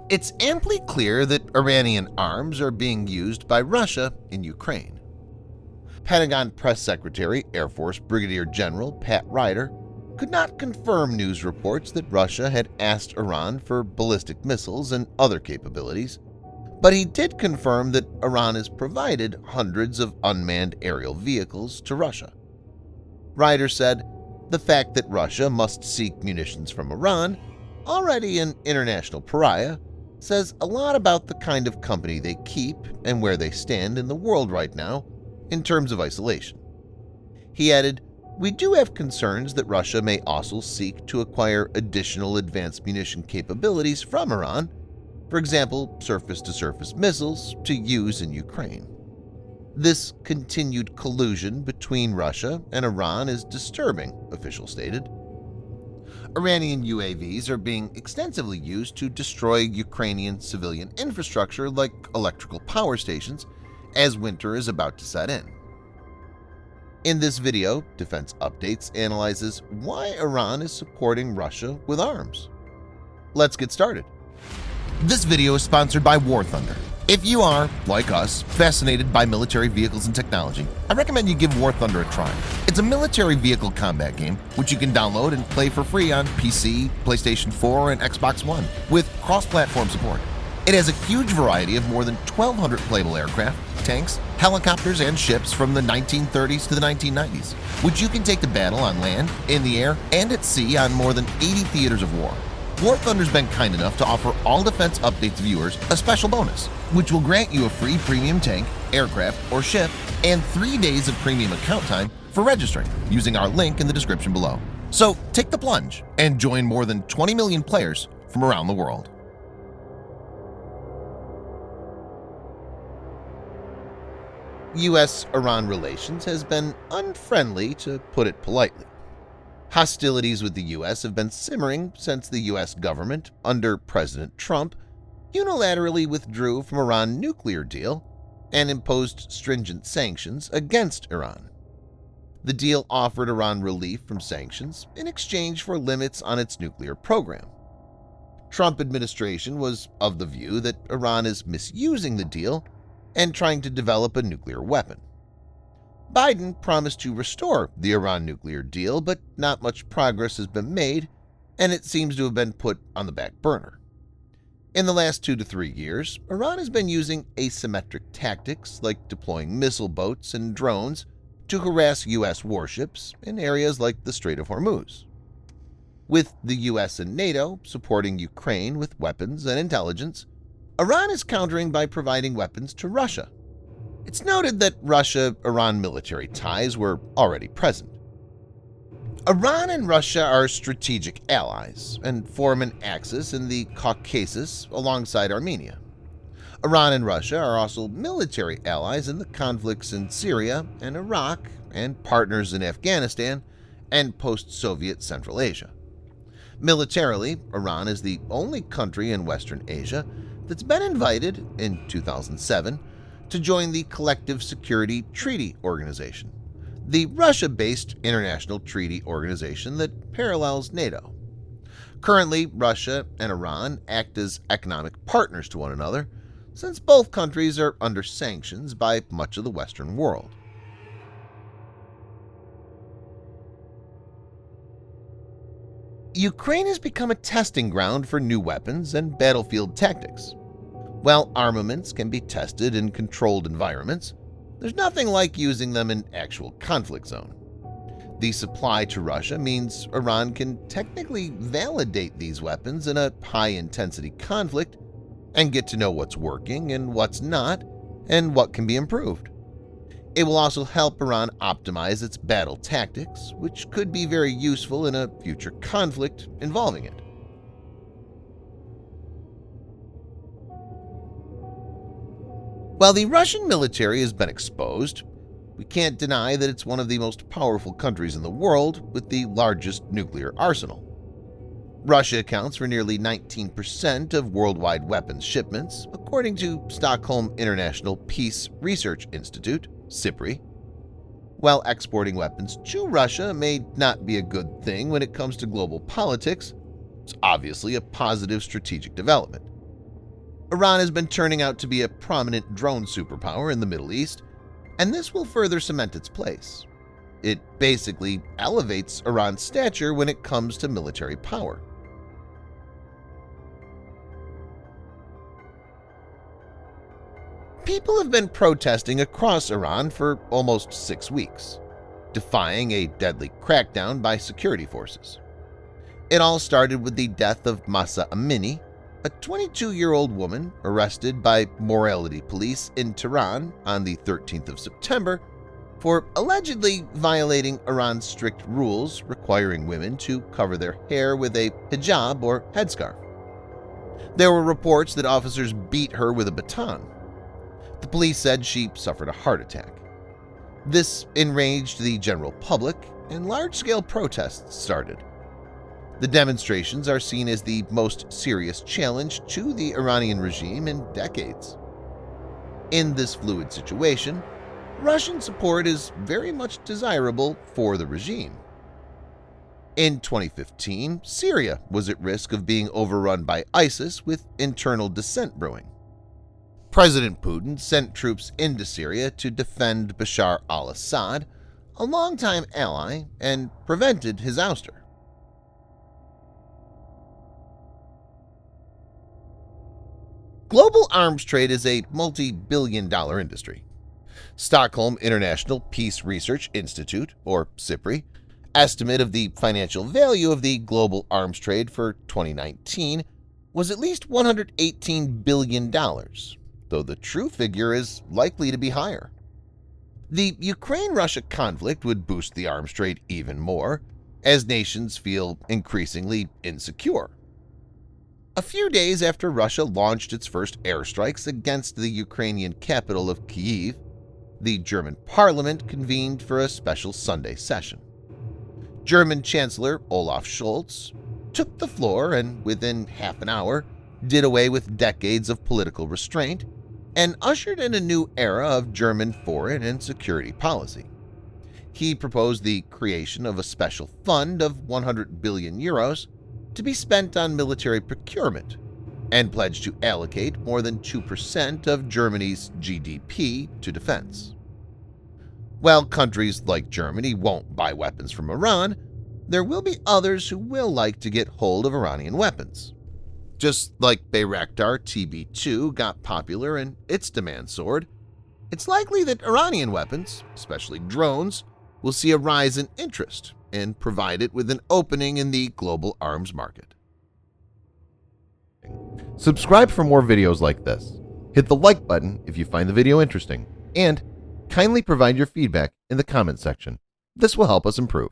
It's amply clear that Iranian arms are being used by Russia in Ukraine. Pentagon Press Secretary, Air Force Brigadier General Pat Ryder, could not confirm news reports that Russia had asked Iran for ballistic missiles and other capabilities, but he did confirm that Iran has provided hundreds of unmanned aerial vehicles to Russia. Ryder said, "The fact that Russia must seek munitions from Iran, already an international pariah, says a lot about the kind of company they keep and where they stand in the world right now in terms of isolation." He added, "We do have concerns that Russia may also seek to acquire additional advanced munition capabilities from Iran, for example, surface-to-surface missiles to use in Ukraine. This continued collusion between Russia and Iran is disturbing," officials stated. Iranian UAVs are being extensively used to destroy Ukrainian civilian infrastructure like electrical power stations as winter is about to set in. In this video, Defense Updates analyzes why Iran is supporting Russia with arms. Let's get started. This video is sponsored by War Thunder. If you are, like us, fascinated by military vehicles and technology, I recommend you give War Thunder a try. It's a military vehicle combat game which you can download and play for free on PC, PlayStation 4, and Xbox One with cross-platform support. It has a huge variety of more than 1,200 playable aircraft, tanks, helicopters, and ships from the 1930s to the 1990s, which you can take to battle on land, in the air, and at sea on more than 80 theaters of war. War Thunder's been kind enough to offer all Defense Updates viewers a special bonus, which will grant you a free premium tank, aircraft, or ship, and 3 days of premium account time for registering using our link in the description below. So take the plunge and join more than 20 million players from around the world. U.S.-Iran relations has been unfriendly, to put it politely. Hostilities with the U.S. have been simmering since the U.S. government, under President Trump, unilaterally withdrew from Iran's nuclear deal and imposed stringent sanctions against Iran. The deal offered Iran relief from sanctions in exchange for limits on its nuclear program. Trump administration was of the view that Iran is misusing the deal and trying to develop a nuclear weapon. Biden promised to restore the Iran nuclear deal, but not much progress has been made, and it seems to have been put on the back burner. In the last 2 to 3 years, Iran has been using asymmetric tactics like deploying missile boats and drones to harass U.S. warships in areas like the Strait of Hormuz. With the U.S. and NATO supporting Ukraine with weapons and intelligence, Iran is countering by providing weapons to Russia. It's noted that Russia-Iran military ties were already present. Iran and Russia are strategic allies and form an axis in the Caucasus alongside Armenia. Iran and Russia are also military allies in the conflicts in Syria and Iraq and partners in Afghanistan and post-Soviet Central Asia. Militarily, Iran is the only country in Western Asia that's been invited, in 2007, to join the Collective Security Treaty Organization, the Russia-based international treaty organization that parallels NATO. Currently, Russia and Iran act as economic partners to one another, since both countries are under sanctions by much of the Western world. Ukraine has become a testing ground for new weapons and battlefield tactics. While armaments can be tested in controlled environments, there's nothing like using them in actual conflict zone. The supply to Russia means Iran can technically validate these weapons in a high-intensity conflict and get to know what's working and what's not and what can be improved. It will also help Iran optimize its battle tactics, which could be very useful in a future conflict involving it. While the Russian military has been exposed, we can't deny that it's one of the most powerful countries in the world with the largest nuclear arsenal. Russia accounts for nearly 19% of worldwide weapons shipments, according to Stockholm International Peace Research Institute, SIPRI. While exporting weapons to Russia may not be a good thing when it comes to global politics, it's obviously a positive strategic development. Iran has been turning out to be a prominent drone superpower in the Middle East, and this will further cement its place. It basically elevates Iran's stature when it comes to military power. People have been protesting across Iran for almost 6 weeks, defying a deadly crackdown by security forces. It all started with the death of Mahsa Amini, a 22-year-old woman arrested by morality police in Tehran on the 13th of September for allegedly violating Iran's strict rules requiring women to cover their hair with a hijab or headscarf. There were reports that officers beat her with a baton. The police said she suffered a heart attack. This enraged the general public, and large-scale protests started. The demonstrations are seen as the most serious challenge to the Iranian regime in decades. In this fluid situation, Russian support is very much desirable for the regime. In 2015, Syria was at risk of being overrun by ISIS with internal dissent brewing. President Putin sent troops into Syria to defend Bashar al-Assad, a longtime ally, and prevented his ouster. Global arms trade is a multi-billion-dollar industry. Stockholm International Peace Research Institute, or SIPRI, estimate of the financial value of the global arms trade for 2019 was at least $118 billion, though the true figure is likely to be higher. The Ukraine-Russia conflict would boost the arms trade even more, as nations feel increasingly insecure. A few days after Russia launched its first airstrikes against the Ukrainian capital of Kyiv, the German parliament convened for a special Sunday session. German Chancellor Olaf Scholz took the floor and, within half an hour, did away with decades of political restraint and ushered in a new era of German foreign and security policy. He proposed the creation of a special fund of 100 billion euros to be spent on military procurement and pledged to allocate more than 2% of Germany's GDP to defense. While countries like Germany won't buy weapons from Iran, there will be others who will like to get hold of Iranian weapons. Just like Bayraktar TB2 got popular and its demand soared, it's likely that Iranian weapons, especially drones, will see a rise in interest and provide it with an opening in the global arms market. Subscribe for more videos like this. Hit the like button if you find the video interesting, and kindly provide your feedback in the comment section. This will help us improve.